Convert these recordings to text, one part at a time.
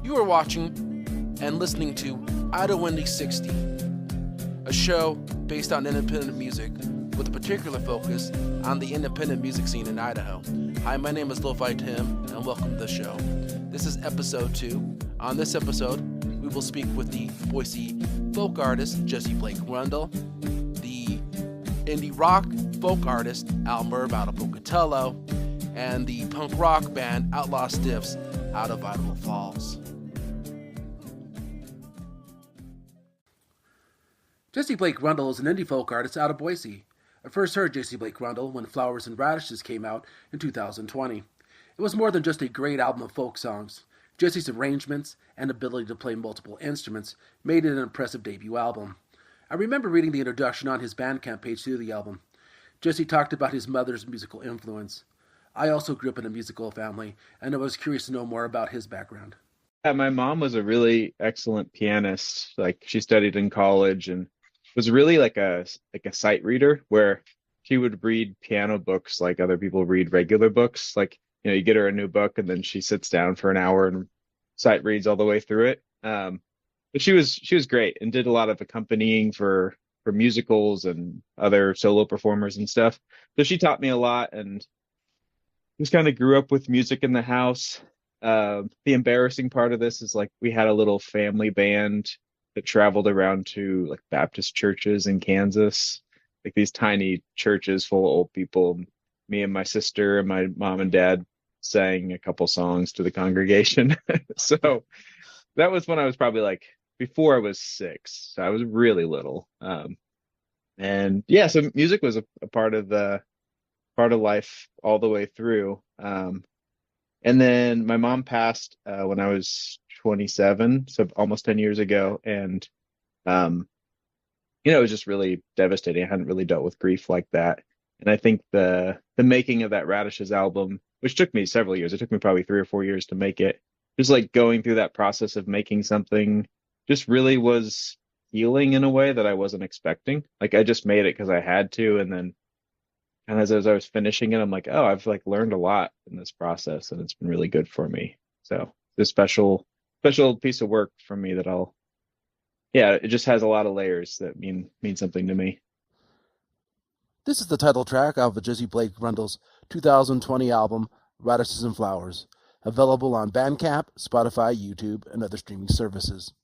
You are watching and listening to Idaho Indie 60, a show based on independent music with a particular focus on the independent music scene in Idaho. Hi, my name is Lo-Fi Tim, and welcome to the show. This is episode 2. On this episode, we will speak with the Boise folk artist Jesse Blake Rundle, the indie rock folk artist Murb out of Pocatello, and the punk rock band Outlaw Stiffs out of Idaho Falls. Jesse Blake Rundle is an indie folk artist out of Boise. I first heard Jesse Blake Rundle when Flowers and Radishes came out in 2020. It was more than just a great album of folk songs. Jesse's arrangements and ability to play multiple instruments made it an impressive debut album. I remember reading the introduction on his Bandcamp page to the album. Jesse talked about his mother's musical influence. I also grew up in a musical family, and I was curious to know more about his background. Yeah, my mom was a really excellent pianist. Like, she studied in college and was really like a sight reader, where she would read piano books like other people read regular books. Like, you get her a new book and then she sits down for an hour and sight reads all the way through it. But she was great and did a lot of accompanying for musicals and other solo performers and stuff. So she taught me a lot, and just kind of grew up with music in the house. The embarrassing part of this is, like, we had a little family band that traveled around to like Baptist churches in Kansas, like these tiny churches full of old people. Me and my sister and my mom and dad sang a couple songs to the congregation. So that was when I was probably like before I was 6. So I was really little. And yeah, so music was a part of life all the way through. And then my mom passed when I was 27, so almost 10 years ago. And, it was just really devastating. I hadn't really dealt with grief like that. And I think the making of that Radishes album, which took me several years, it took me probably 3 or 4 years to make it, just like going through that process of making something just really was healing in a way that I wasn't expecting. Like, I just made it because I had to. And then, and as I was finishing it, I'm like, oh, I've like learned a lot in this process, and it's been really good for me. So this special piece of work for me that it just has a lot of layers that mean something to me. This is the title track of Jesse Blake Rundle's 2020 album, Radishes and Flowers, available on Bandcamp, Spotify, YouTube, and other streaming services.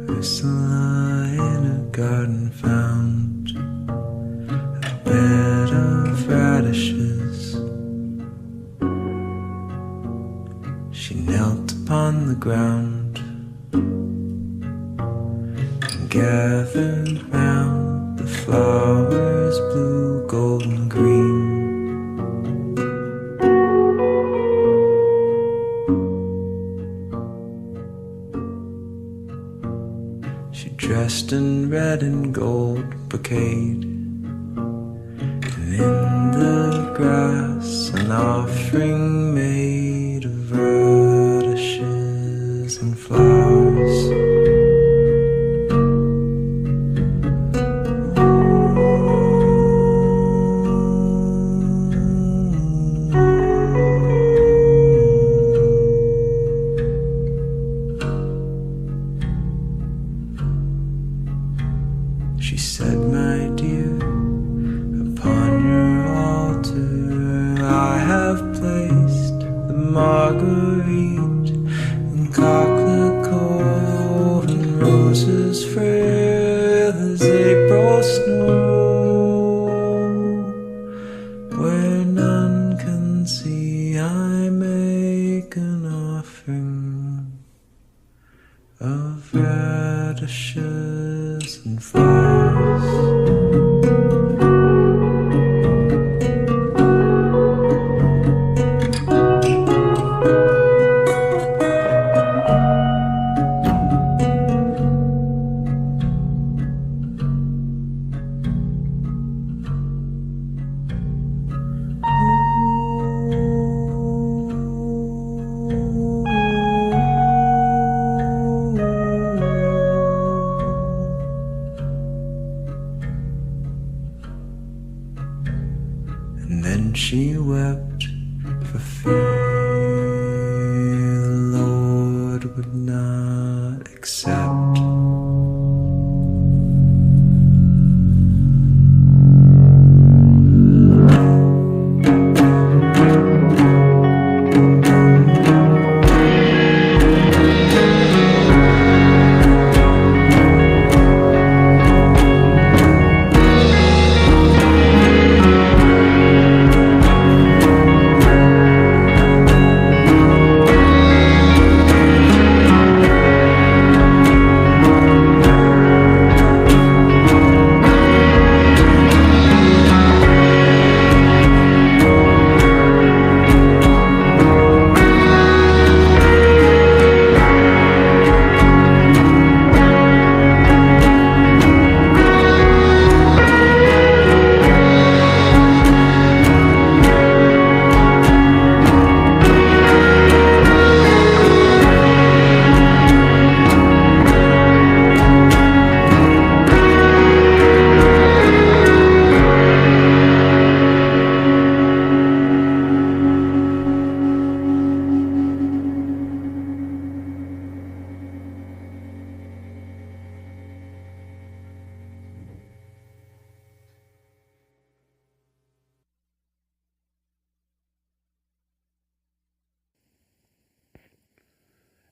Ursula in a garden found a bed of radishes. She knelt upon the ground and gathered round the flowers, blue, golden, green. She dressed in red and gold brocade, and in the grass an offering made of radishes and flowers. She said, my dear, upon your altar I have placed the marguerite and cockle and roses frail as April snow. Where none can see, I make an offering of radishes and flowers.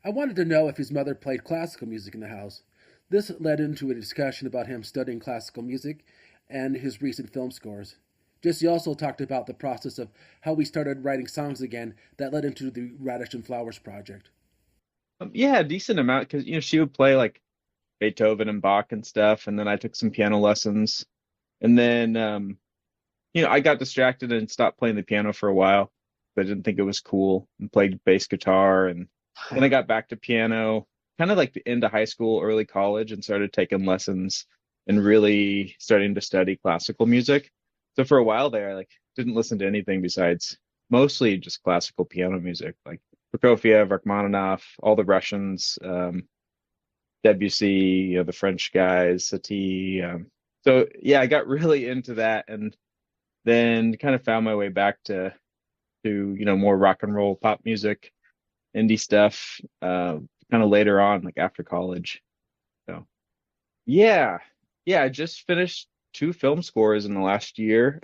I wanted to know if his mother played classical music in the house. This led into a discussion about him studying classical music and his recent film scores. Jesse also talked about the process of how he started writing songs again that led into the Radish and Flowers project. Yeah, a decent amount because she would play like Beethoven and Bach and stuff, and then I took some piano lessons, and then I got distracted and stopped playing the piano for a while. I didn't think it was cool and played bass guitar, and then I got back to piano kind of like the end of high school, early college, and started taking lessons and really starting to study classical music. So for a while there, I like didn't listen to anything besides mostly just classical piano music, like Prokofiev, Rachmaninoff, all the Russians, Debussy, the French guys, Satie. So yeah, I got really into that, and then kind of found my way back to more rock and roll pop music, indie stuff, kind of later on, like after college. So yeah, I just finished 2 film scores in the last year.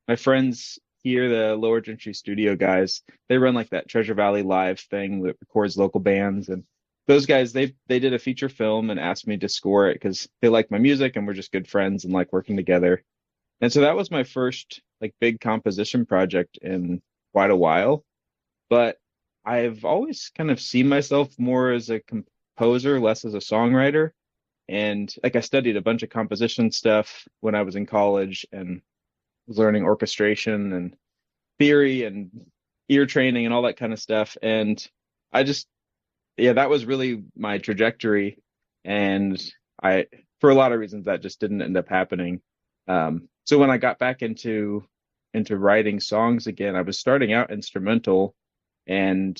My friends here, the Lower Gentry Studio guys, they run like that Treasure Valley Live thing that records local bands, and those guys they did a feature film and asked me to score it because they like my music and we're just good friends and like working together. And so that was my first like big composition project in quite a while. But I've always kind of seen myself more as a composer, less as a songwriter. And like I studied a bunch of composition stuff when I was in college and was learning orchestration and theory and ear training and all that kind of stuff. And I just, that was really my trajectory. And for a lot of reasons, that just didn't end up happening. So when I got back into writing songs again, I was starting out instrumental, and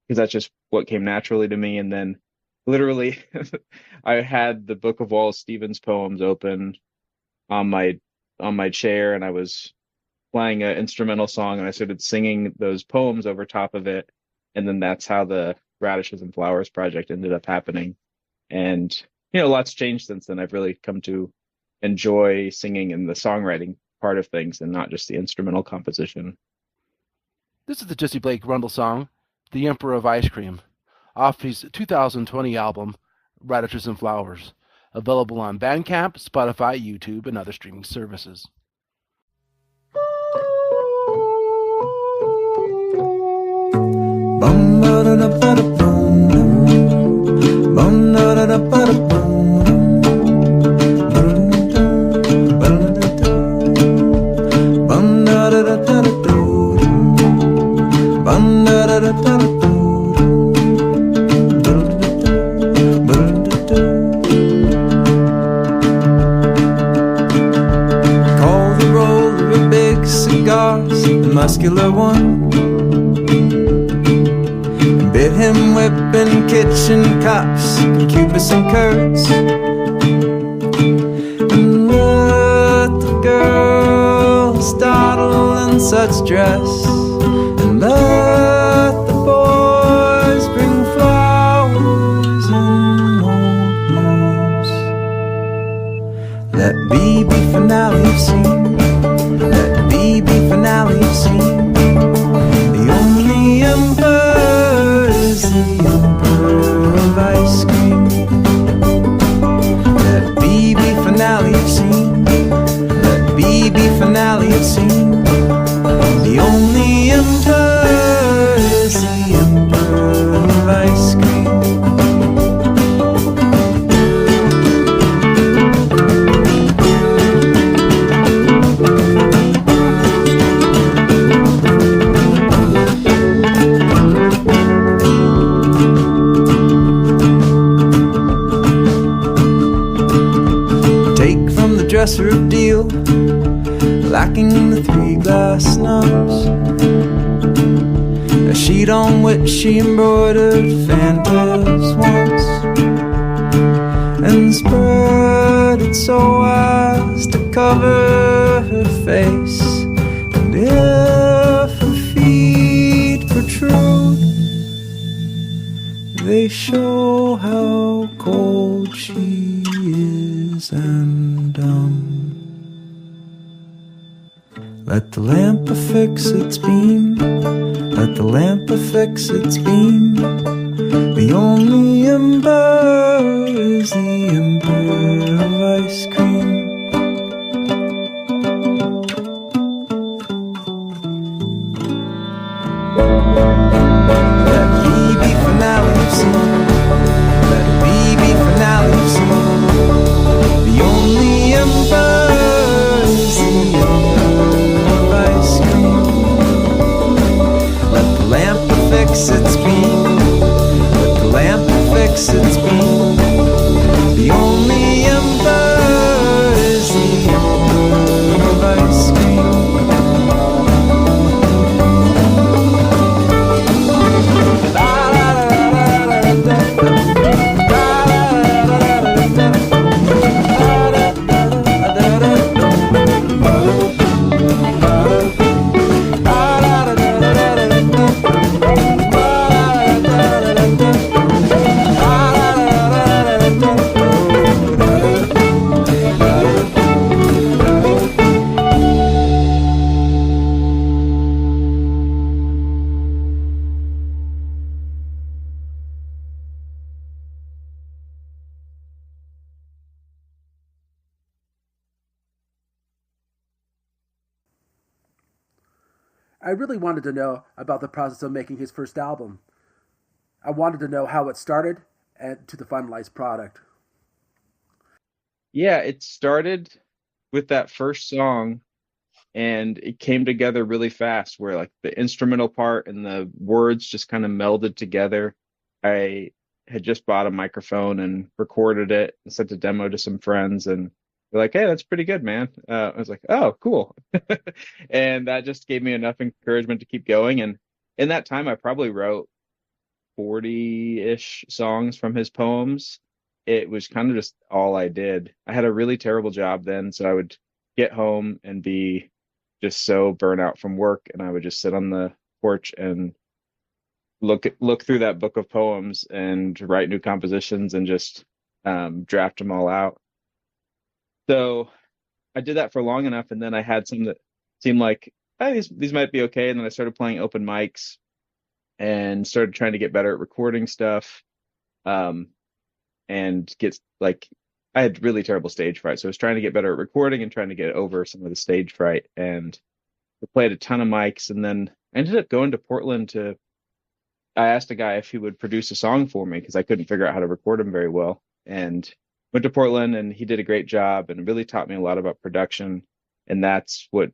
because that's just what came naturally to me. And then literally I had the Book of Wallace Stevens poems open on my chair, and I was playing an instrumental song, and I started singing those poems over top of it. And then that's how the Radishes and Flowers project ended up happening. And lots changed since then. I've really come to enjoy singing and the songwriting part of things and not just the instrumental composition. This is the Jesse Blake Rundle song, The Emperor of Ice Cream, off his 2020 album, Radishes and Flowers, available on Bandcamp, Spotify, YouTube, and other streaming services. Muscular one, bid him whipping kitchen cops, Cubis and curds, and let the girls dawdle in such dress, and let the boys bring flowers and old news. Let be finale of scene. Let be finale of scene. The only emperor is the emperor of ice cream. Let be finale of scene. Let be finale of scene. The only emperor is the emperor of ice cream. Dresser of deal, lacking the 3 glass knobs, a sheet on which she embroidered fantails once, and spread it so as to cover her face. And if her feet protrude, they show how cold she is and dumb. Let the lamp affix its beam. Let the lamp affix its beam. The only ember is the ember of ice cream. Let me be finale of scene. Let me be finale of scene. The only ember is the ember of ice cream. Let the lamp affix its beam. Let the lamp affix its beam. The only ember is the ember of ice cream. I really wanted to know about the process of making his first album. I wanted to know how it started and to the finalized product. Yeah, it started with that first song and it came together really fast where like the instrumental part and the words just kind of melded together. I had just bought a microphone and recorded it and sent a demo to some friends and they're like, "Hey, that's pretty good, man." I was like, "Oh, cool." And that just gave me enough encouragement to keep going. And in that time, I probably wrote 40-ish songs from his poems. It was kind of just all I did. I had a really terrible job then, so I would get home and be just so burnt out from work, and I would just sit on the porch and look through that book of poems and write new compositions and just draft them all out. So I did that for long enough, and then I had some that seemed like, hey, these might be okay. And then I started playing open mics and started trying to get better at recording stuff. And get like I had really terrible stage fright, so I was trying to get better at recording and trying to get over some of the stage fright. And I played a ton of mics, and then I ended up going to Portland to. I asked a guy if he would produce a song for me because I couldn't figure out how to record them very well, and went to Portland, and he did a great job and really taught me a lot about production. And that's what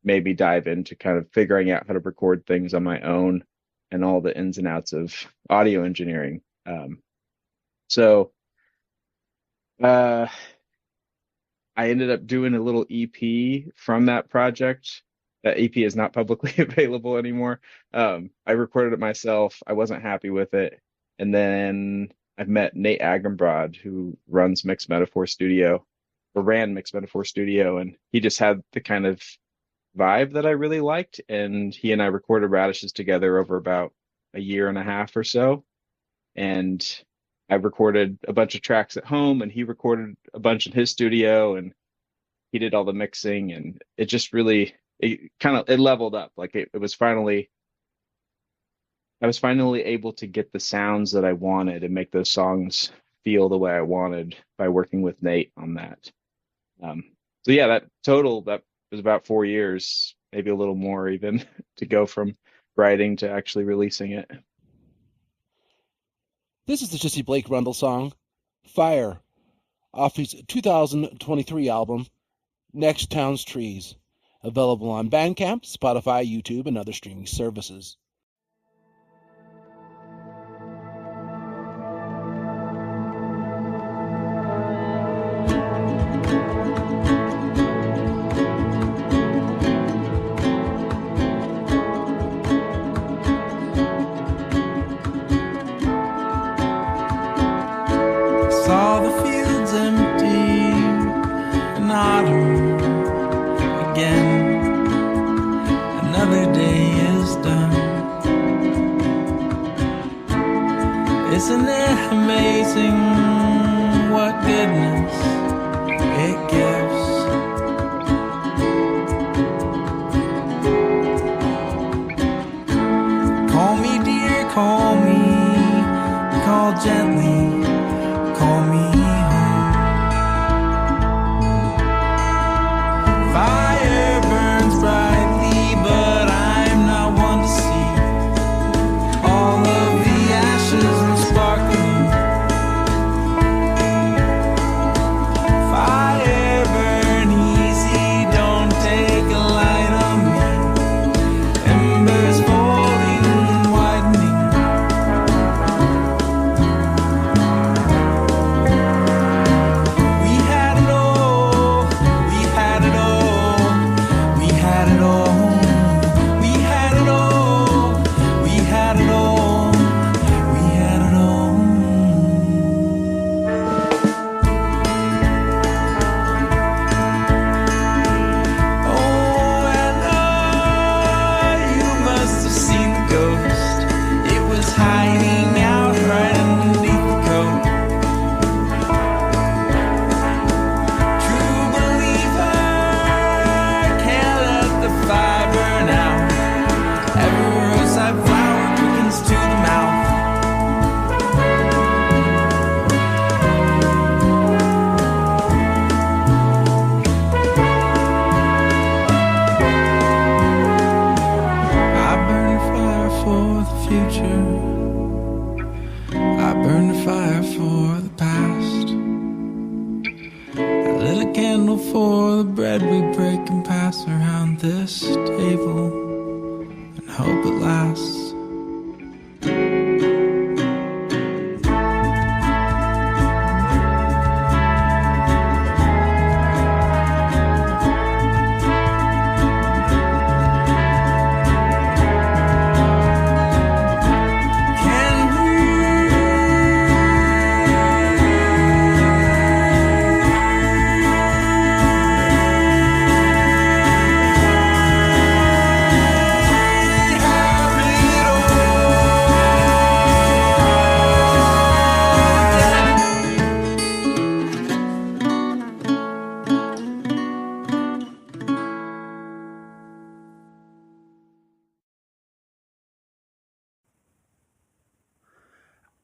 made me dive into kind of figuring out how to record things on my own and all the ins and outs of audio engineering. So I ended up doing a little EP from that project. That EP is not publicly available anymore. I recorded it myself. I wasn't happy with it. And then I've met Nate Agambrod, who runs Mixed Metaphor Studio, or ran Mixed Metaphor Studio, and he just had the kind of vibe that I really liked. And he and I recorded Radishes together over about a year and a half or so. And I recorded a bunch of tracks at home, and he recorded a bunch in his studio, and he did all the mixing, and it just really, it leveled up. Like it was finally, I was finally able to get the sounds that I wanted and make those songs feel the way I wanted by working with Nate on that. So yeah, that was about 4 years, maybe a little more even, to go from writing to actually releasing it. This is the Jesse Blake Rundle song, Fire, off his 2023 album, Next Town's Trees, available on Bandcamp, Spotify, YouTube, and other streaming services. Saw the fields empty in autumn again. Another day is done. Isn't it amazing what goodness it gives? Call me dear, call me call gently, call me home. Fire burns brightly, but I'm not one to see all of the ashes and sparkling. Fire burn easy, don't take a light on me. Embers falling and widening. We had it all, we had it all, we had it all, we had it all, we had it all, we had it all. Oh, and you must have seen the ghost. It was hiding out right underneath the coat. True believer, can't let the fire burn out. Every roadside flower quickens to the mouth. I burn a fire for the future. I burn a fire for the past. I lit a candle for the bread we break and pass around this table and hope it lasts. Can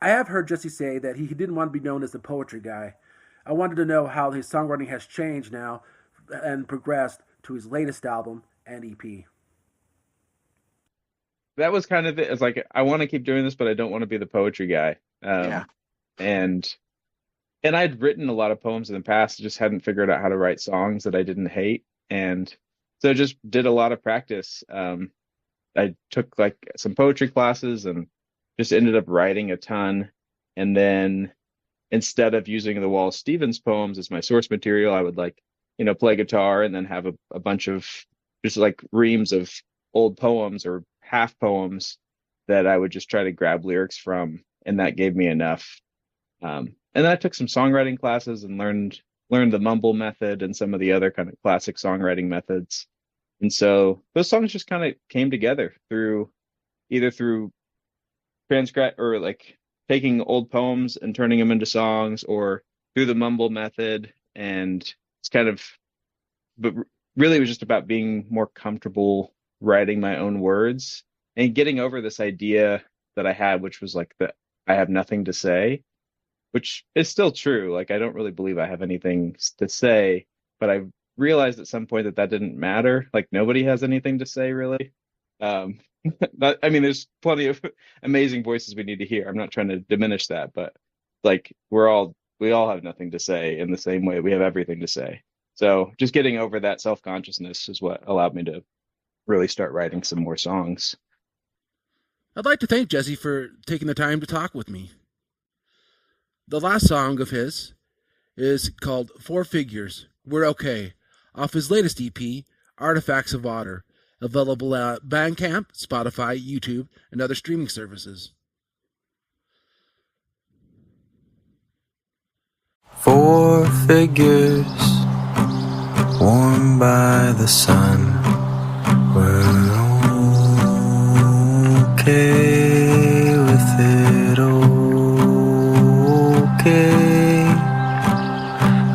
I have heard Jesse say that he didn't want to be known as the poetry guy. I wanted to know how his songwriting has changed now and progressed to his latest album and EP. That was kind of it. It's like I want to keep doing this, but I don't want to be the poetry guy. Yeah. And I'd written a lot of poems in the past, just hadn't figured out how to write songs that I didn't hate, and so just did a lot of practice. I took like some poetry classes and just ended up writing a ton. And then instead of using the Wallace Stevens poems as my source material, I would play guitar and then have a bunch of just like reams of old poems or half poems that I would just try to grab lyrics from. And that gave me enough. And then I took some songwriting classes and learned the mumble method and some of the other kind of classic songwriting methods. And so those songs just kind of came together through transcript or like taking old poems and turning them into songs, or through the mumble method. And it's but really it was just about being more comfortable writing my own words and getting over this idea that I had, which was like that I have nothing to say, which is still true. Like, I don't really believe I have anything to say, but I realized at some point that didn't matter. Like, nobody has anything to say, really. There's plenty of amazing voices we need to hear. I'm not trying to diminish that, but like, we all have nothing to say in the same way we have everything to say. So just getting over that self-consciousness is what allowed me to really start writing some more songs. I'd like to thank Jesse for taking the time to talk with me. The last song of his is called Four Figures, We're Okay, off his latest EP, Artifacts of Water, available at Bandcamp, Spotify, YouTube, and other streaming services. Four figures warmed by the sun. We're okay with it, okay.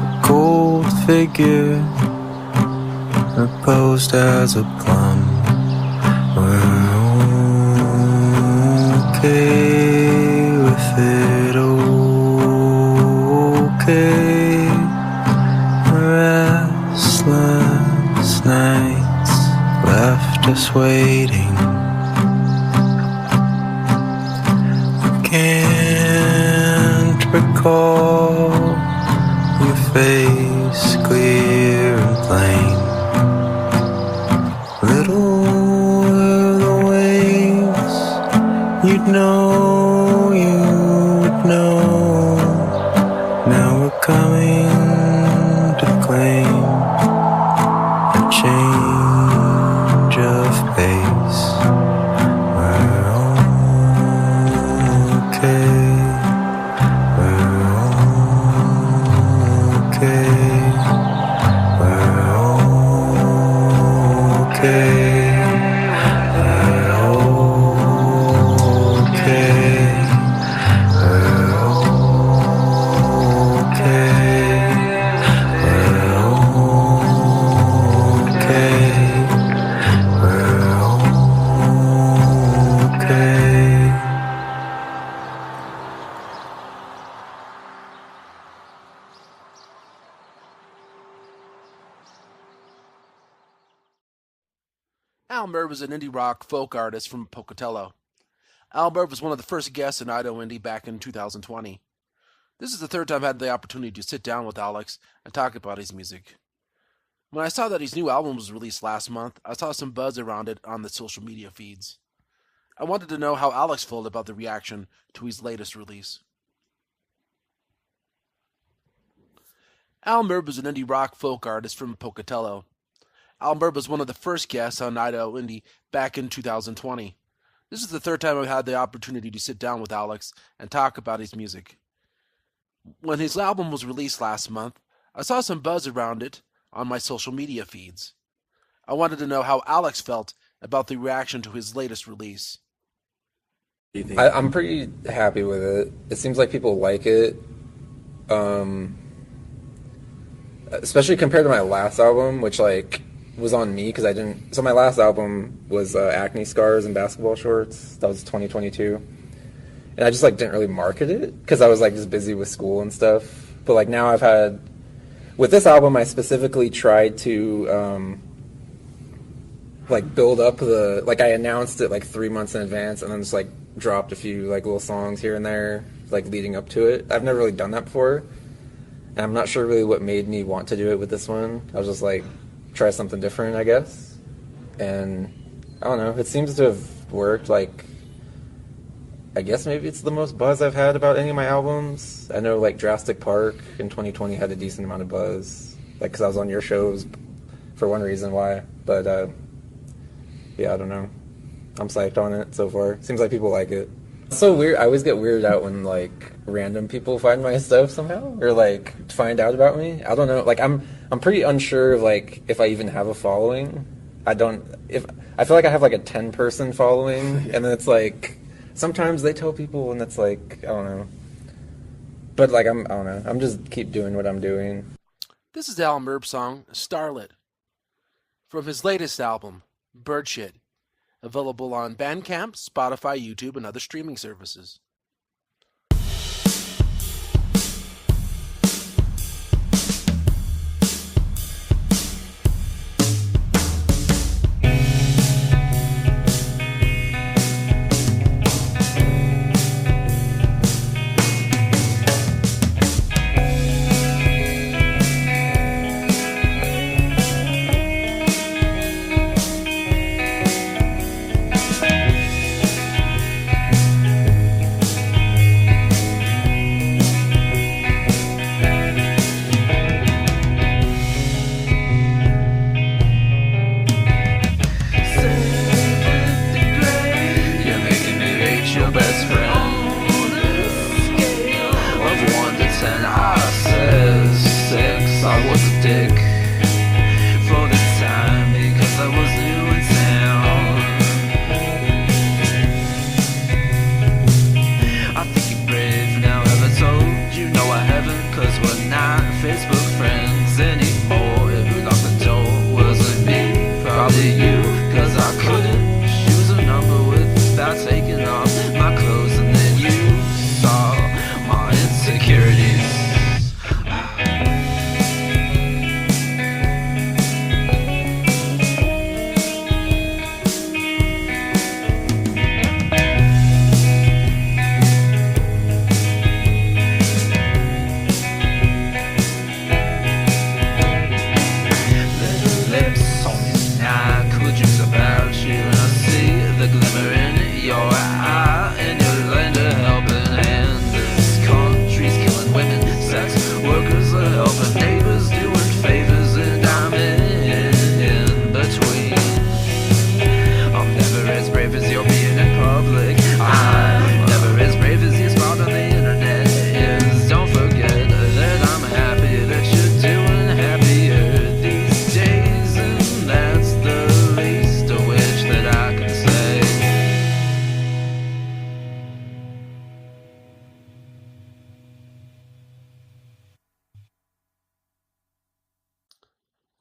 A cold figure reposed as a plum. We're okay with it. okay. Restless nights left us waiting. I can't recall your face clear and plain. Little were the waves, you'd know, you would know. Now we're coming to claim a change of pace. We're okay. We're okay. We're okay. We're okay. We're Al Murb is an indie rock folk artist from Pocatello. Al Murb was one of the first guests in Idaho Indie back in 2020. This is the third time I've had the opportunity to sit down with Alex and talk about his music. When I saw that his new album was released last month, I saw some buzz around it on the social media feeds. I wanted to know how Alex felt about the reaction to his latest release. Al Murb is an indie rock folk artist from Pocatello. Al Murb was one of the first guests on Idaho Indie back in 2020. This is the third time I've had the opportunity to sit down with Alex and talk about his music. When his album was released last month, I saw some buzz around it on my social media feeds. I wanted to know how Alex felt about the reaction to his latest release. I'm pretty happy with it. It seems like people like it. Especially compared to my last album, which was on me because I didn't. So my last album was Acne Scars and Basketball Shorts. That was 2022, and I just didn't really market it because I was just busy with school and stuff. But now I've had with this album, I specifically tried to build up the I announced it 3 months in advance, and then just dropped a few little songs here and there leading up to it. I've never really done that before, and I'm not sure really what made me want to do it with this one. I was just try something different, I guess. And I don't know, it seems to have worked. I guess maybe it's the most buzz I've had about any of my albums. I know Drastic Park in 2020 had a decent amount of buzz, because I was on your shows for one reason why. But yeah, I don't know. I'm psyched on it so far. Seems like people like it. It's so weird. I always get weirded out when random people find my stuff somehow or find out about me. I don't know. I'm pretty unsure of if I even have a following. I feel like I have a 10-person following, and then it's sometimes they tell people, and it's I don't know. But I don't know. I'm just keep doing what I'm doing. This is Al Murb's song Starlit from his latest album, Bird Shit, available on Bandcamp, Spotify, YouTube, and other streaming services.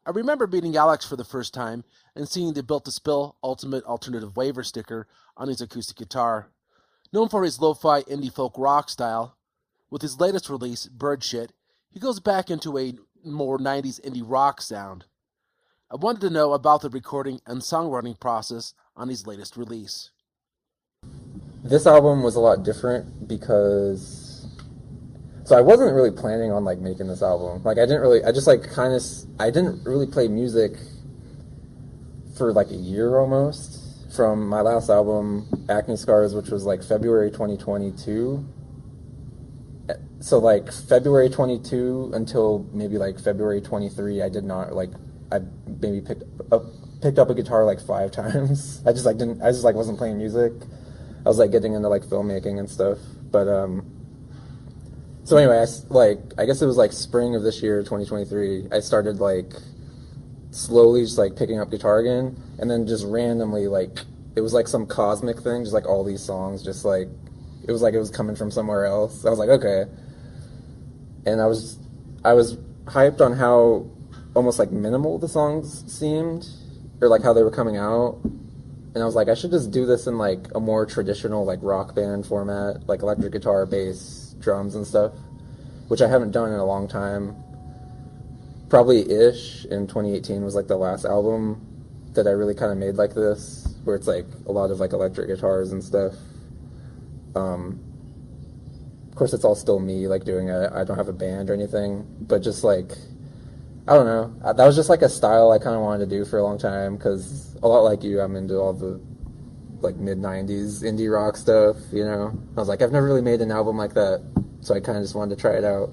I remember meeting Alex for the first time and seeing the Built to Spill Ultimate Alternative Waiver sticker on his acoustic guitar. Known for his lo-fi indie folk rock style, with his latest release, Bird Shit, he goes back into a more 90s indie rock sound. I wanted to know about the recording and songwriting process on his latest release. This album was a lot different because, so I wasn't really planning on like making this album. Like I didn't really play music for like a year almost from my last album, Acne Scars, which was like February 2022. So like February 22 until maybe like February 23, I did not like, I maybe picked up a guitar like 5 times. I just wasn't playing music. I was like getting into like filmmaking and stuff. But so anyway, I guess it was like spring of this year, 2023. I started like slowly just like picking up guitar again, and then just randomly like it was like some cosmic thing, just like all these songs, just like it was coming from somewhere else. I was like, okay, and I was hyped on how almost like minimal the songs seemed, or like how they were coming out. And I was like, I should just do this in like a more traditional like rock band format, like electric guitar, bass, drums and stuff, which I haven't done in a long time. Probably Ish in 2018 was like the last album that I really kind of made like this, where it's like a lot of like electric guitars and stuff. Of course, it's all still me like doing it. I don't have a band or anything, but just like, I don't know. That was just like a style I kind of wanted to do for a long time, because a lot like you, I'm into all the like mid-90s indie rock stuff, you know? I was like, I've never really made an album like that, so I kind of just wanted to try it out.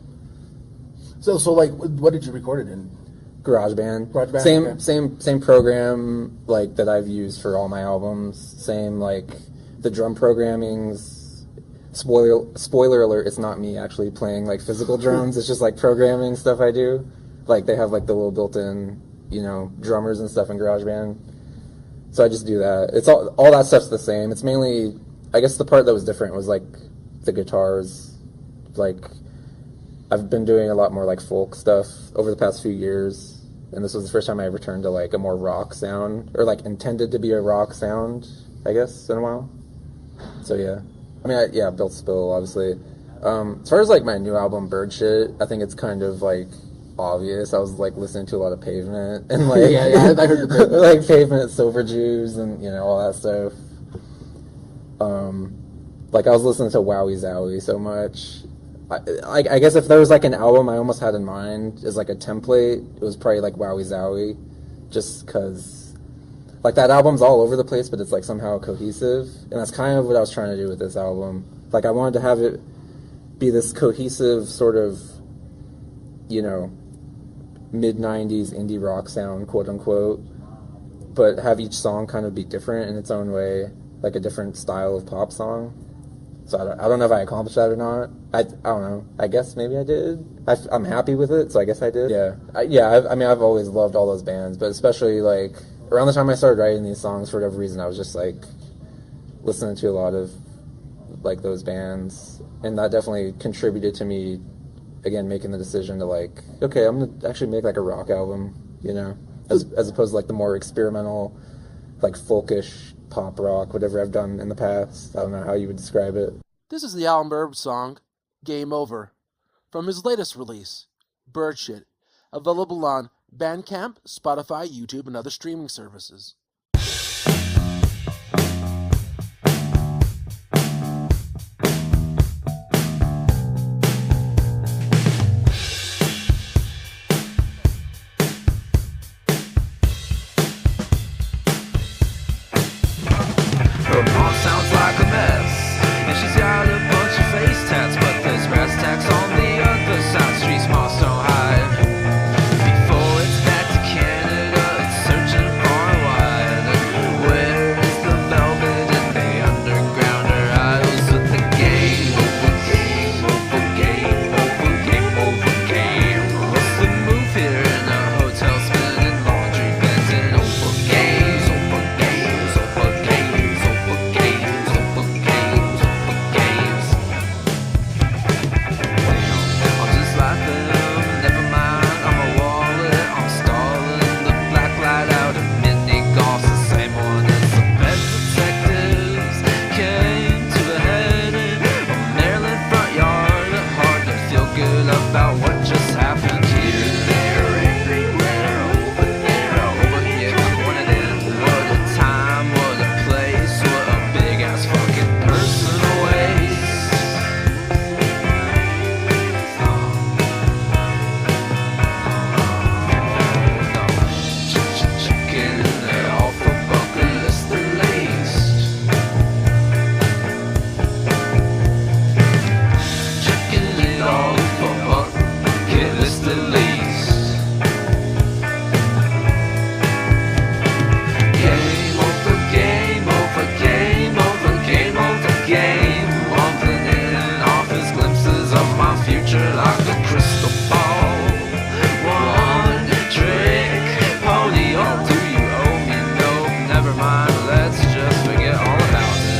So like, what did you record it in? GarageBand. Same program like that I've used for all my albums. Same like the drum programmings. Spoiler alert, it's not me actually playing like physical drums. It's just like programming stuff I do. Like they have like the little built-in, you know, drummers and stuff in GarageBand. So I just do that. It's all that stuff's the same. It's mainly, I guess the part that was different was like the guitars. Like I've been doing a lot more like folk stuff over the past few years, and this was the first time I returned to like a more rock sound, or like intended to be a rock sound, I guess, in a while. So yeah. I mean, Built to Spill, obviously. As far as like my new album, Bird Shit, I think it's kind of like obvious. I was like listening to a lot of Pavement and like yeah, I heard the Pavement. like Pavement, Silver Jews, and you know all that stuff. Like I was listening to Wowie Zowie so much. I guess if there was like an album I almost had in mind as like a template, it was probably like Wowie Zowie, just because like that album's all over the place, but it's like somehow cohesive, and that's kind of what I was trying to do with this album. Like I wanted to have it be this cohesive sort of, you know, mid-90s indie rock sound, quote unquote, but have each song kind of be different in its own way, like a different style of pop song. So I don't know if I accomplished that or not. I don't know. I guess maybe I did. I'm happy with it, so I guess I did. Yeah. I mean, I've always loved all those bands, but especially like around the time I started writing these songs, for whatever reason, I was just like listening to a lot of like those bands, and that definitely contributed to me, again, making the decision to like, okay, I'm gonna actually make like a rock album, you know, as opposed to like the more experimental, like folkish pop rock, whatever I've done in the past. I don't know how you would describe it. This is the Alan Murb song, Game Over, from his latest release, Bird Shit, available on Bandcamp, Spotify, YouTube, and other streaming services. Her mom sounds like a mess, and she's got a bunch of face tats, but there's brass tacks on the other side. Streets moss don't hide. Before it's back to Canada, it's searching far and wide. future like a crystal ball. One trick pony, or do you owe me? No, never mind, let's just forget all about this.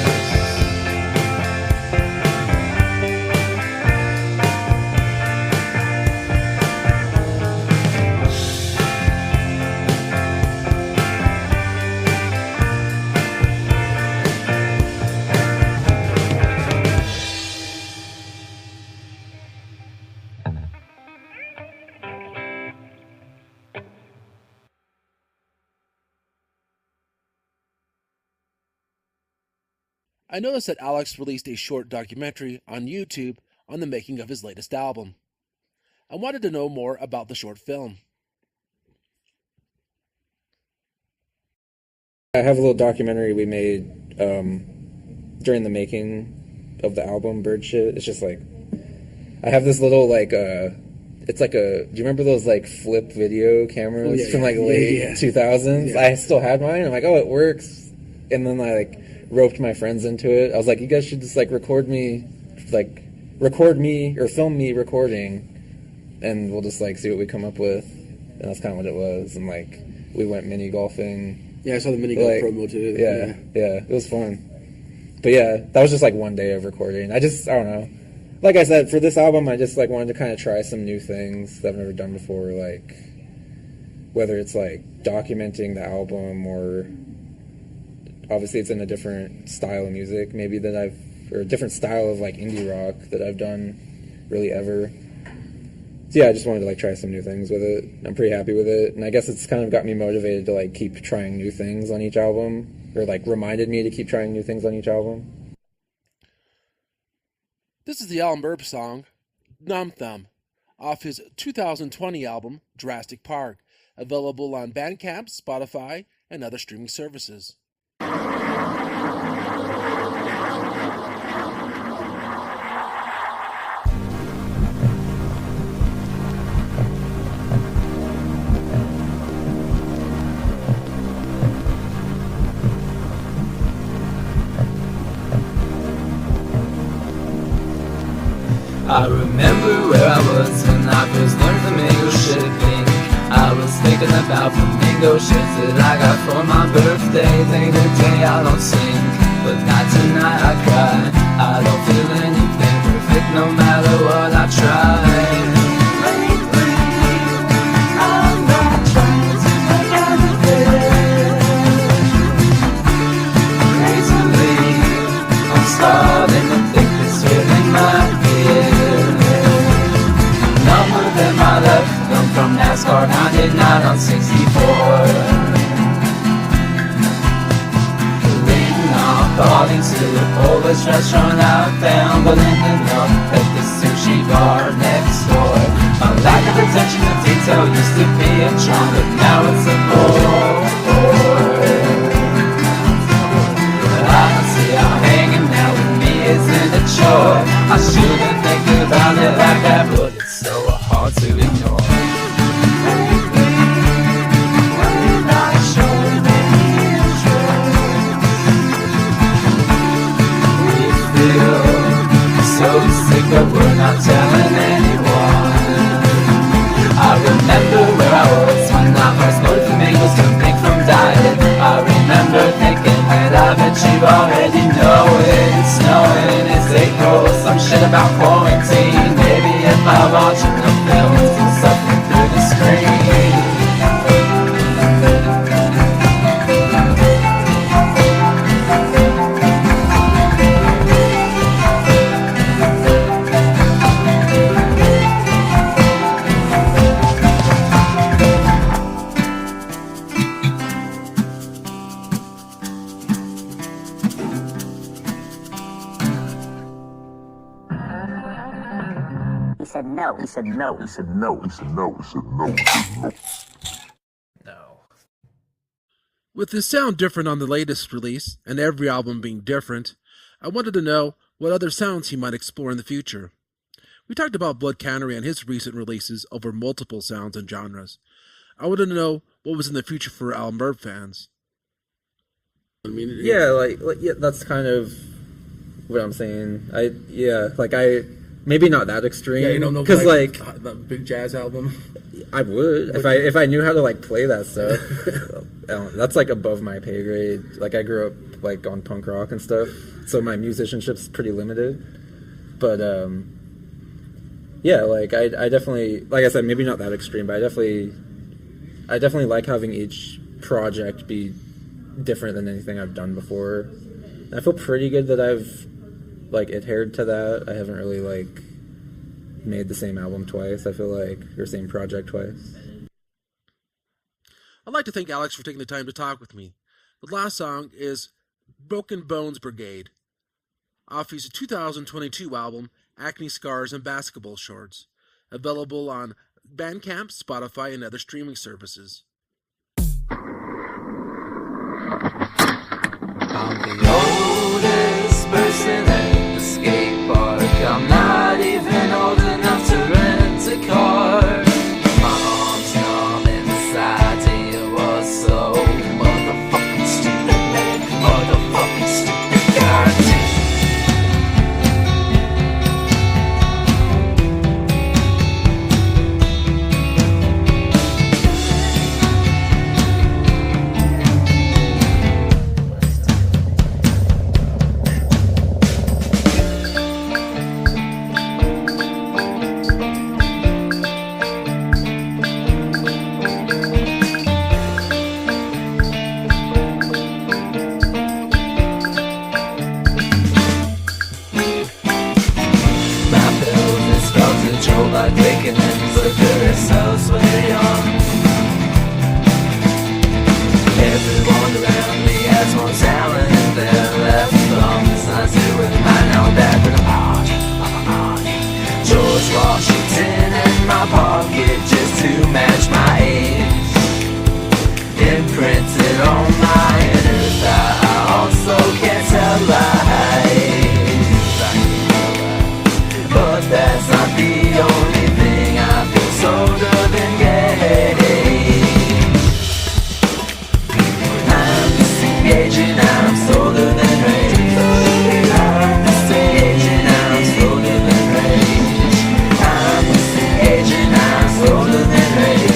I noticed that Alex released a short documentary on YouTube on the making of his latest album. I wanted to know more about the short film. I have a little documentary we made during the making of the album, Bird Shit. It's just like, I have this little like, it's like do you remember those like flip video cameras from like late 2000s? Yeah. I still had mine. I'm like, oh, it works. And then I like roped my friends into it. I was like, you guys should just like record me or film me recording, and we'll just like see what we come up with. And that's kind of what it was. And like, we went mini golfing. Yeah, I saw the mini golf promo too. Yeah, it was fun. But yeah, that was just like one day of recording. I don't know. Like I said, for this album, I just like wanted to kind of try some new things that I've never done before, like whether it's like documenting the album, or obviously it's in a different style of music maybe or a different style of like indie rock that I've done really ever. So yeah, I just wanted to like try some new things with it. I'm pretty happy with it, and I guess it's kind of got me motivated to like keep trying new things on each album, or like reminded me to keep trying new things on each album. This is the Alan Murb song, Numb Thumb, off his 2020 album, Jurassic Park, available on Bandcamp, Spotify, and other streaming services. I remember where I was when I first learned flamingo shipping. I was thinking about flamingo shirts that I got for my birthday. Day to day I don't sing, but not tonight I cry. I don't feel anything perfect no matter what I try. Lately, I'm not trying to make everything. Crazily, I'm starting to think this feeling might be it. Number than my left come from NASCAR 99 on 64. Leading off, calling to the Polish restaurant I found, but ending up at the sushi bar next door. My lack of attention to detail used to be a charm, but now it's a bore. I don't see how hanging out with me isn't a chore. I shouldn't think about it like that, but it's so hard to ignore. So sick but we're not telling anyone. I remember where I was when I first noticed flamingos to think from dying. I remember thinking that I bet you already know it. It's snowing, it's April, some shit about quarantine. Maybe if I watch enough films, it's suffering through the screen. He said no. He said no. He said no. He said no. He said no. No. With his sound different on the latest release, and every album being different, I wanted to know what other sounds he might explore in the future. We talked about Blood Cannery and his recent releases over multiple sounds and genres. I wanted to know what was in the future for Alan Murb fans. I mean, yeah, like yeah, that's kind of what I'm saying. Maybe not that extreme. Yeah, you don't know because like the big jazz album. I would if I knew how to like play that stuff. That's like above my pay grade. Like I grew up like on punk rock and stuff, so my musicianship's pretty limited. But yeah, like I definitely, like I said, maybe not that extreme, but I definitely like having each project be different than anything I've done before. And I feel pretty good that I've like adhered to that. I haven't really like made the same album twice, I feel like, or same project twice. I'd like to thank Alex for taking the time to talk with me. The last song is Broken Bones Brigade, off his 2022 album, Acne Scars and Basketball Shorts, available on Bandcamp, Spotify, and other streaming services. I'm the oldest person at the skate park. I'm not even old enough to rent a car. My arms numb and besides it was so motherfucking stupid, man. Motherfucking stupid, goddamn. Like bacon and liquor, so sweet young. Everyone around me has more talent in their left thumbs. I do it right now, back with a party. George Washington in my pocket just to match my age. Imprinted on my inner thigh, I also can't tell lies. But that's not the only thing. I feel older than gay. I'm disengaging, I'm older than rage. I'm disengaging, I'm older than rage. I'm disengaging, I'm older than rage.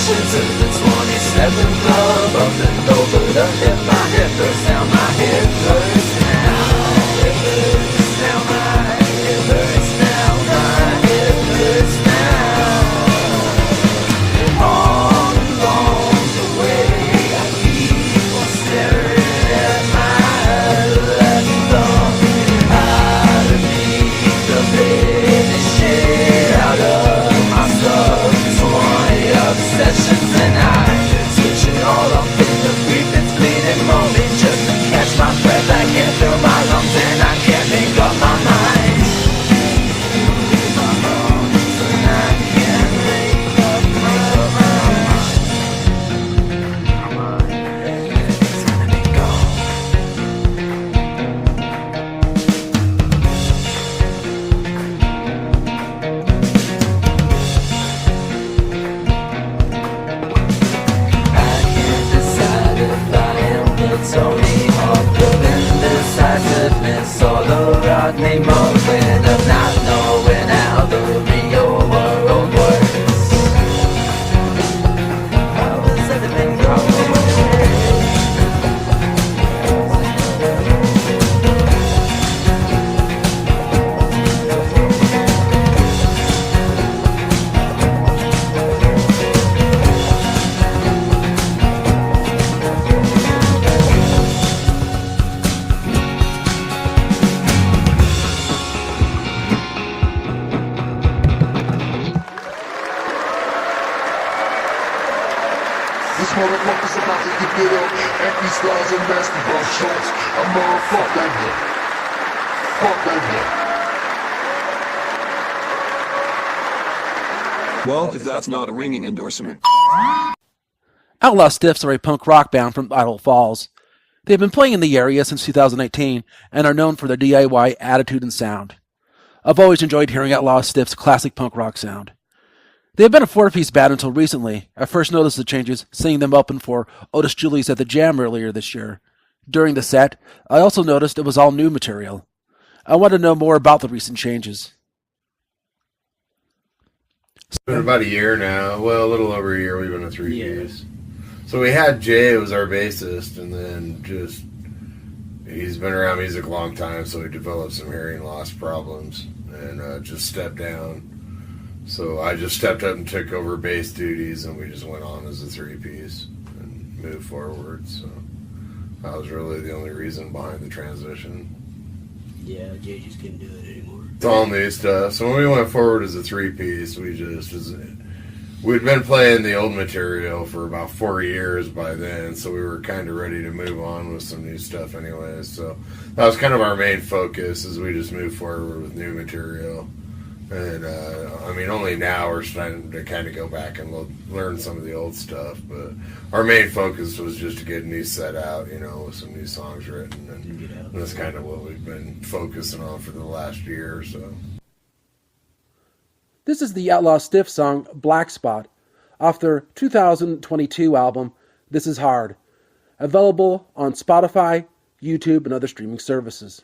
To the 27th club, up and over the hip, my hip hurts now, my hip hurts now. It hurts now, my hip hurts now, my hip hurts now. All along the way, I keep on staring at my left thumb. I repeat the biggest shit out of my stuff. It's one obsessions and I switch it all up in the brief and fleeting moment just to catch my breath. I can't feel my lungs and I can't make up my mind. My lungs and I can't make up my mind. It's gonna be gone. Tony Hawk, the indecisiveness, or the Rodney Mullen of not knowing how the real world works. How is everything going? Motherfuckers about to get lit up. Acne scars and basketball shorts. I'm fuck that nigga. Fuck that nigga. Well, if that's not a ringing endorsement. Outlaw Stiffs are a punk rock band from Idaho Falls. They've been playing in the area since 2018 and are known for their DIY attitude and sound. I've always enjoyed hearing Outlaw Stiffs' classic punk rock sound. They had been a four-piece band until recently. I first noticed the changes seeing them open for Otis Julie's at the Jam earlier this year. During the set, I also noticed it was all new material. I want to know more about the recent changes. It's been about a year now. Well, a little over a year. We've been a three-piece. So we had Jay, who was our bassist, and then he's been around music a long time, so he developed some hearing loss problems and just stepped down. So I just stepped up and took over bass duties, and we just went on as a three-piece and moved forward. So that was really the only reason behind the transition. Yeah, Jay just couldn't do it anymore. It's all new stuff. So when we went forward as a three-piece, we'd been playing the old material for about 4 years by then, so we were kind of ready to move on with some new stuff anyway. So that was kind of our main focus, as we just moved forward with new material. And, only now we're starting to kind of go back and learn some of the old stuff. But our main focus was just to get a new set out, with some new songs written. And that's kind of what we've been focusing on for the last year or so. This is the Outlaw Stiff song, Black Spot, off their 2022 album, This Is Hard, available on Spotify, YouTube, and other streaming services.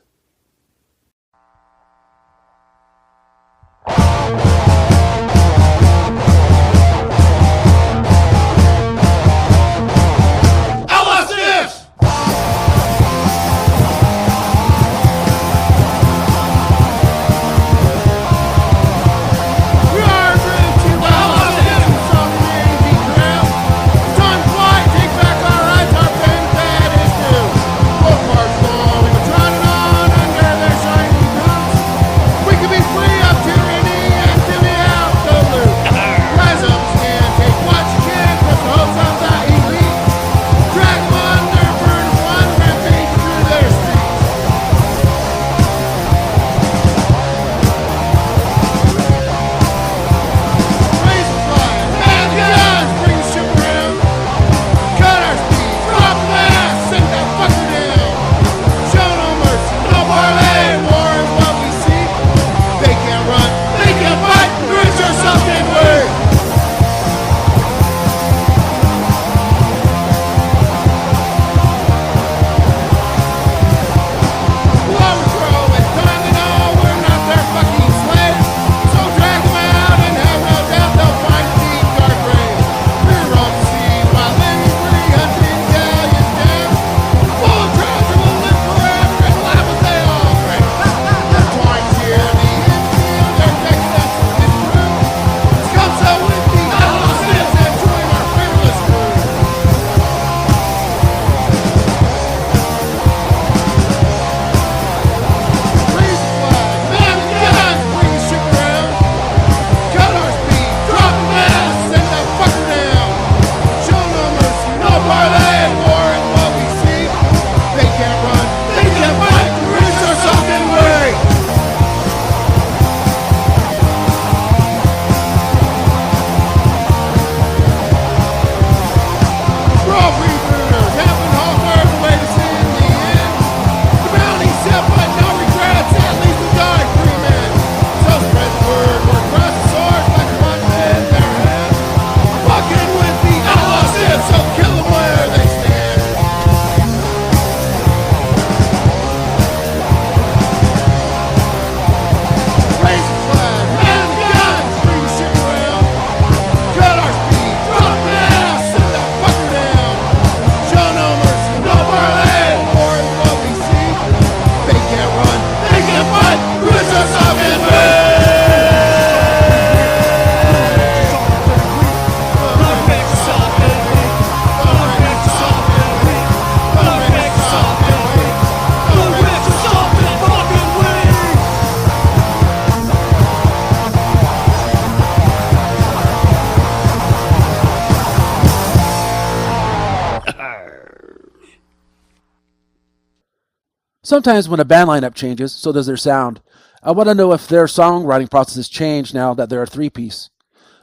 Sometimes when a band lineup changes, so does their sound. I want to know if their songwriting process has changed now that they're a three-piece.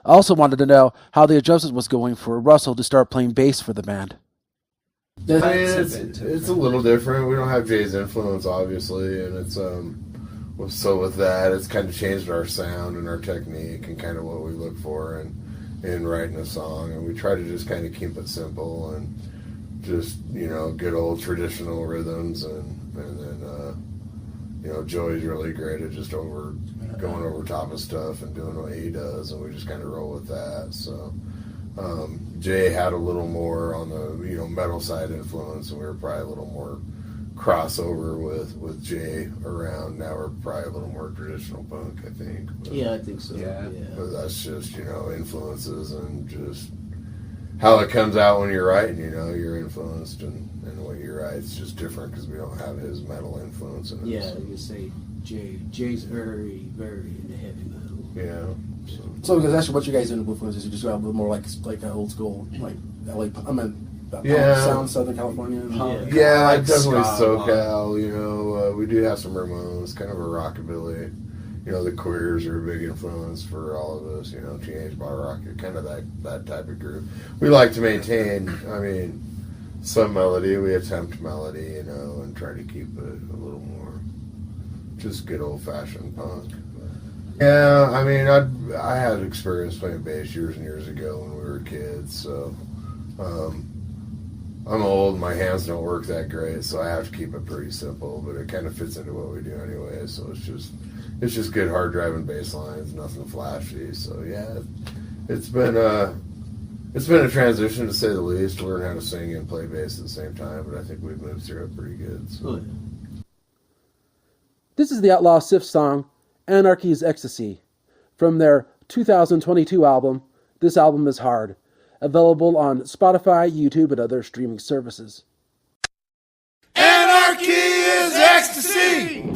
I also wanted to know how the adjustment was going for Russell to start playing bass for the band. It's a little different. We don't have Jay's influence, obviously, and it's so with that, it's kind of changed our sound and our technique and kind of what we look for in writing a song. And we try to just kind of keep it simple and just, you know, good old traditional rhythms. And then, you know, Joey's really great at just going over top of stuff and doing what he does. And we just kind of roll with that. So Jay had a little more on the, you know, metal side influence, and we were probably a little more crossover with Jay around. Now we're probably a little more traditional punk, I think. But, Yeah, I think so. Yeah. but that's just, you know, influences and just how it comes out when you're writing. You know, you're influenced, and what you write is just different because we don't have his metal influence in it. Yeah, you say Jay's very, very into heavy metal. Yeah. So because that's what you guys into influences. You just got a little more like old school, like LA. I mean, sound, Southern California. Yeah, like definitely ska, SoCal. You know, we do have some Ramones, kind of a rockabilly. You know, the Queers are a big influence for all of us. You know, Teenage Bar Rocket, kind of that type of group. We like to maintain, I mean, some melody. We attempt melody, you know, and try to keep it a little more just good old fashioned punk. Yeah, I mean, I had experience playing bass years and years ago when we were kids, so I'm old, my hands don't work that great, so I have to keep it pretty simple, but it kind of fits into what we do anyway, so it's just good hard driving bass lines, nothing flashy. So yeah, it's been a transition to say the least, learn how to sing and play bass at the same time, but I think we've moved through it pretty good. So. Oh, yeah. This is the Outlaw Stiffs song Anarchy's Ecstasy from their 2022 album This Album Is Hard, available on Spotify, YouTube, and other streaming services. Anarchy is ecstasy!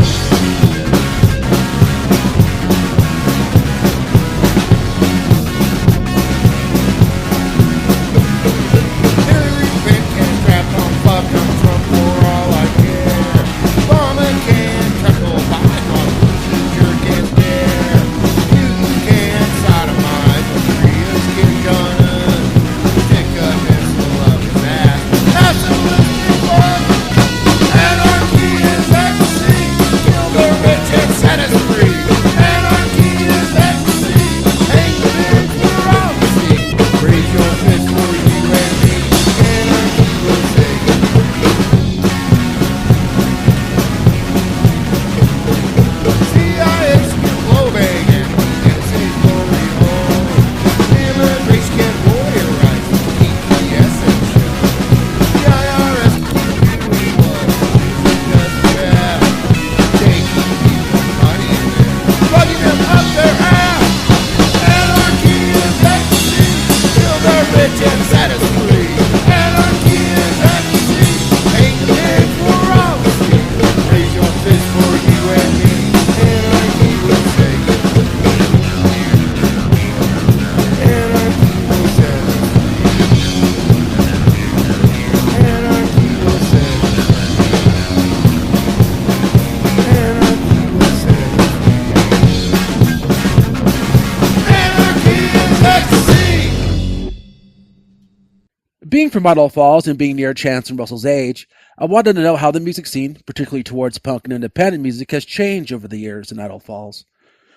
Being from Idaho Falls and being near Chance and Russell's age, I wanted to know how the music scene, particularly towards punk and independent music, has changed over the years in Idaho Falls.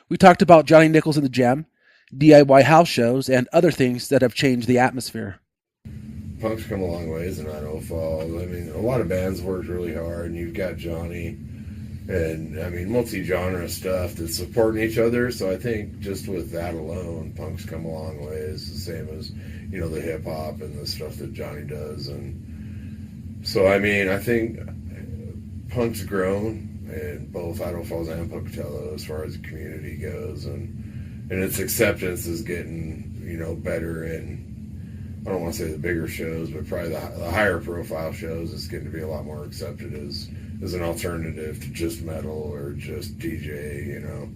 We talked about Johnny Nichols and the Gem, DIY house shows, and other things that have changed the atmosphere. Punk's come a long ways in Idaho Falls. I mean, a lot of bands worked really hard, and you've got Johnny, and I mean, multi-genre stuff that's supporting each other. So I think just with that alone, punk's come a long ways. The same as, you know, the hip hop and the stuff that Johnny does, and so I mean, I think punk's grown in both Idaho Falls and Pocatello as far as the community goes, and its acceptance is getting, you know, better in, I don't want to say the bigger shows, but probably the higher profile shows. It's getting to be a lot more accepted as an alternative to just metal or just DJ, you know.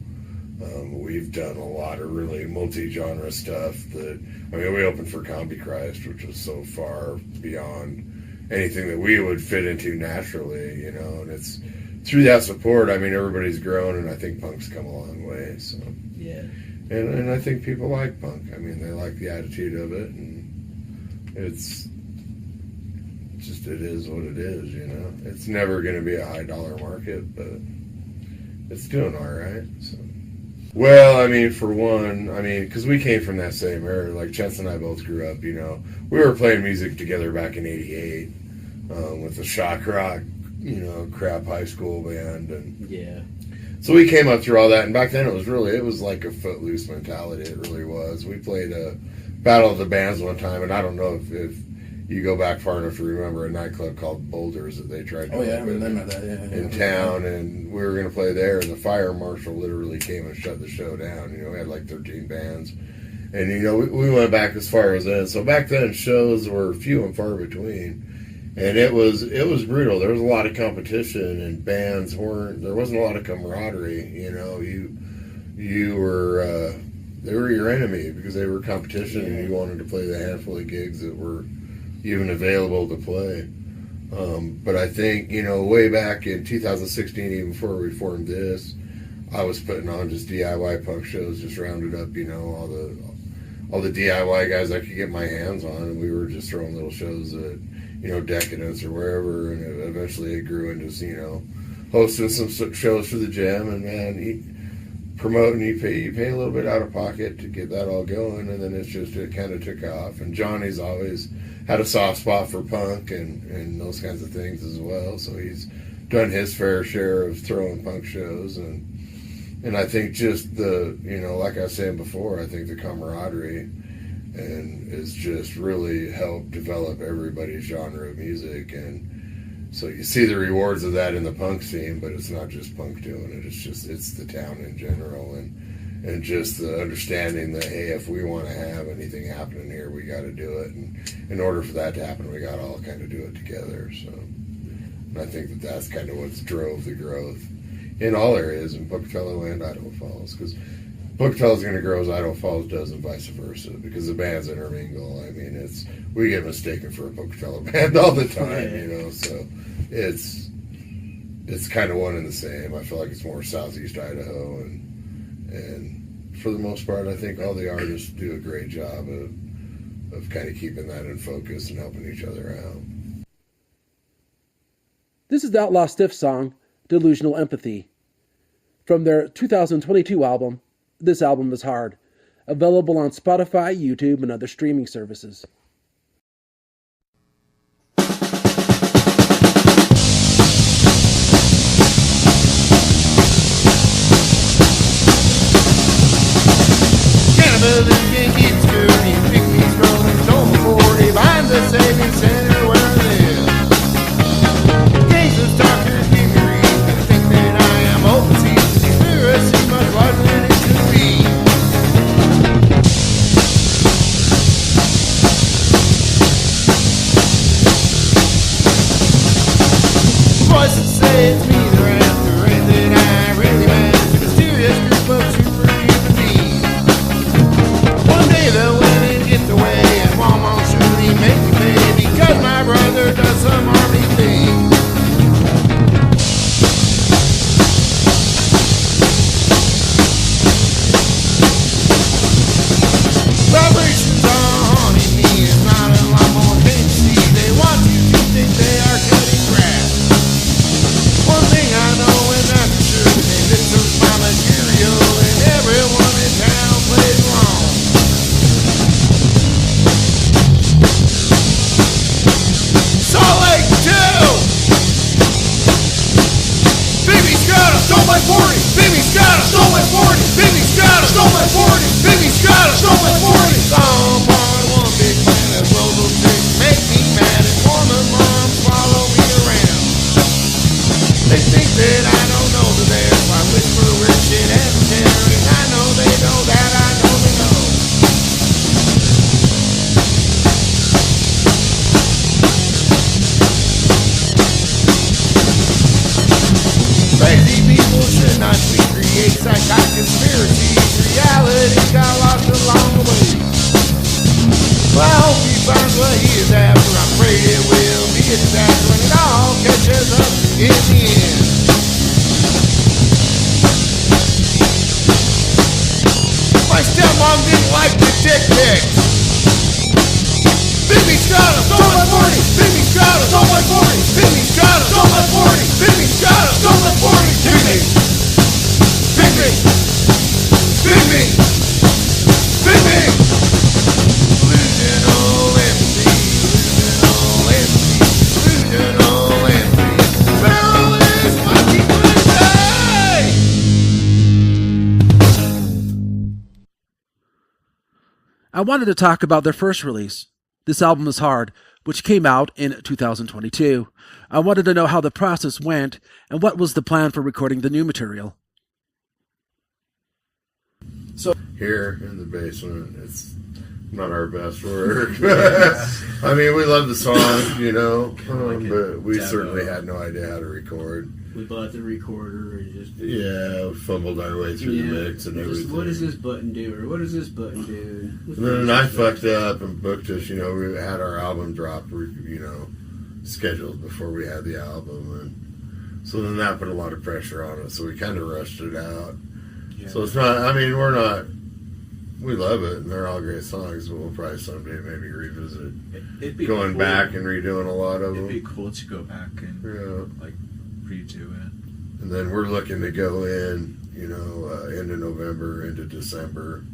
We've done a lot of really multi-genre stuff that, I mean, we opened for Combi Christ, which was so far beyond anything that we would fit into naturally, you know, and it's through that support, I mean, everybody's grown, and I think punk's come a long way, so. Yeah. And I think people like punk. I mean, they like the attitude of it, and it's just, it is what it is, you know. It's never going to be a high dollar market, but it's doing all right. So. Well, I mean, for one, because we came from that same era. Like, Chance and I both grew up, we were playing music together back in '88 with the shock rock, crap high school band. And yeah. So we came up through all that, and back then it was like a Footloose mentality. It really was. We played a Battle of the Bands one time, and I don't know if you go back far enough to remember a nightclub called Boulders that they tried to open in town, and we were going to play there, and the fire marshal literally came and shut the show down. We had like 13 bands, and we went back as far as that. So back then shows were few and far between. And it was brutal. There was a lot of competition, and bands there wasn't a lot of camaraderie. You were they were your enemy because they were competition, and you wanted to play the handful of gigs that were even available to play. But I think way back in 2016, even before we formed this, I was putting on just DIY punk shows, just rounded up all the DIY guys I could get my hands on, and we were just throwing little shows at Decadence or wherever, and eventually it grew into hosting some shows for the gym, and man, promoting, you pay a little bit out of pocket to get that all going, and then it kind of took off. And Johnny's always had a soft spot for punk and those kinds of things as well, so he's done his fair share of throwing punk shows, and I think just the like I was saying before, I think the camaraderie and it's just really helped develop everybody's genre of music. And so you see the rewards of that in the punk scene, but it's not just punk doing it, it's the town in general, and just the understanding that, hey, if we want to have anything happening here, we got to do it, and in order for that to happen, we got to all kind of do it together. So, and I think that's kind of what's drove the growth in all areas, in Pocatello and Idaho Falls, because Pocatello's going to grow as Idaho Falls does, and vice versa, because the bands intermingle. We get mistaken for a Pocatello band all the time, so it's kind of one and the same. I feel like it's more southeast Idaho, and for the most part, I think all the artists do a great job of kind of keeping that in focus and helping each other out. This is the Outlaw Stiffs song, Delusional Empathy, from their 2022 album, This Album Is Hard, available on Spotify, YouTube, and other streaming services. Cannabis and Yankee scurry, pygmies rolling, stone 40 behind the saving center where I live. Gangs of stalkers give me reason to think that I am open season. Conspiracy much larger than it should be. Voices say it's me they're after, and that I really man. Mysterious group of superhuman beings. One day they'll win and get the way, and Walmart surely make me pay because my brother does some army thing. Vibrations are haunting me, it's not a lot more fancy. They want you to think they are cutting grass. One thing I know and I'm sure, they misuse my material, and everyone in town plays wrong. Salt Lake 2! Baby Strata stole my 40! Baby Strata stole my 40! Baby Strata stole my 40! Baby Strata stole my 40! Some part one big plan of global tricks make me mad, and woman moms follow me around. They think that I don't know that they're I whisper weird shit and tell, and I know they know that I know they know. Crazy people should not recreate psychotic conspiracies. Reality got lost along the way. Well, I hope he finds what he is after. I'm afraid it will be a disaster when it all catches up in the end. My stepmom didn't like the dick pics. Baby Strata stole my 40! Baby Strata stole my 40! Baby Strata stole my 40! Baby Strata stole my 40! Baby! I wanted to talk about their first release, This Album Is Hard, which came out in 2022. I wanted to know how the process went and what was the plan for recording the new material. So here in the basement, it's not our best work. I mean, we love the song, you know, but we certainly had no idea how to record. We bought the recorder and just we fumbled our way through the mix and everything. What does this button do, or what does this button do? And then I fucked up and booked us. You know, we had our album drop, you know, scheduled before we had the album, and so then that put a lot of pressure on us. So we kind of rushed it out. Yeah. So it's not. I mean, we're not. We love it, and they're all great songs. But we'll probably someday maybe revisit it'd be going cool. back and redoing a lot of them. It'd be cool to go back and like redo it. And then we're looking to go in, you know, into November, into December,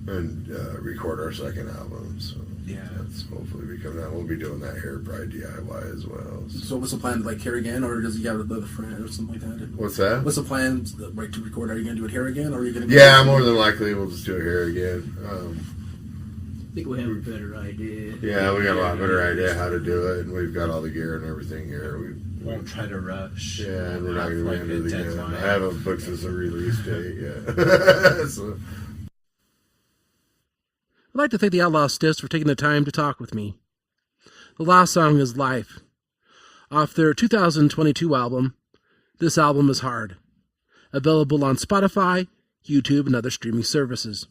and record our second album. So yeah, that's hopefully become that. We'll be doing that here, probably DIY as well. So what's the plan? Like here again, or does he have another friend or something like that? What's that? What's the plan? Right to record? Are you going to do it here again, or are you going to? Yeah, more than likely we'll just do it here again. I think we have a better idea. Yeah, we got a lot better idea how to do it, and we've got all the gear and everything here. We won't try to rush. Yeah, and we're not going to be under the gun. I haven't booked as a release date yet. So. I'd like to thank the Outlaw Stiffs for taking the time to talk with me. The last song is Life, off their 2022 album, This Album Is Hard, available on Spotify, YouTube, and other streaming services.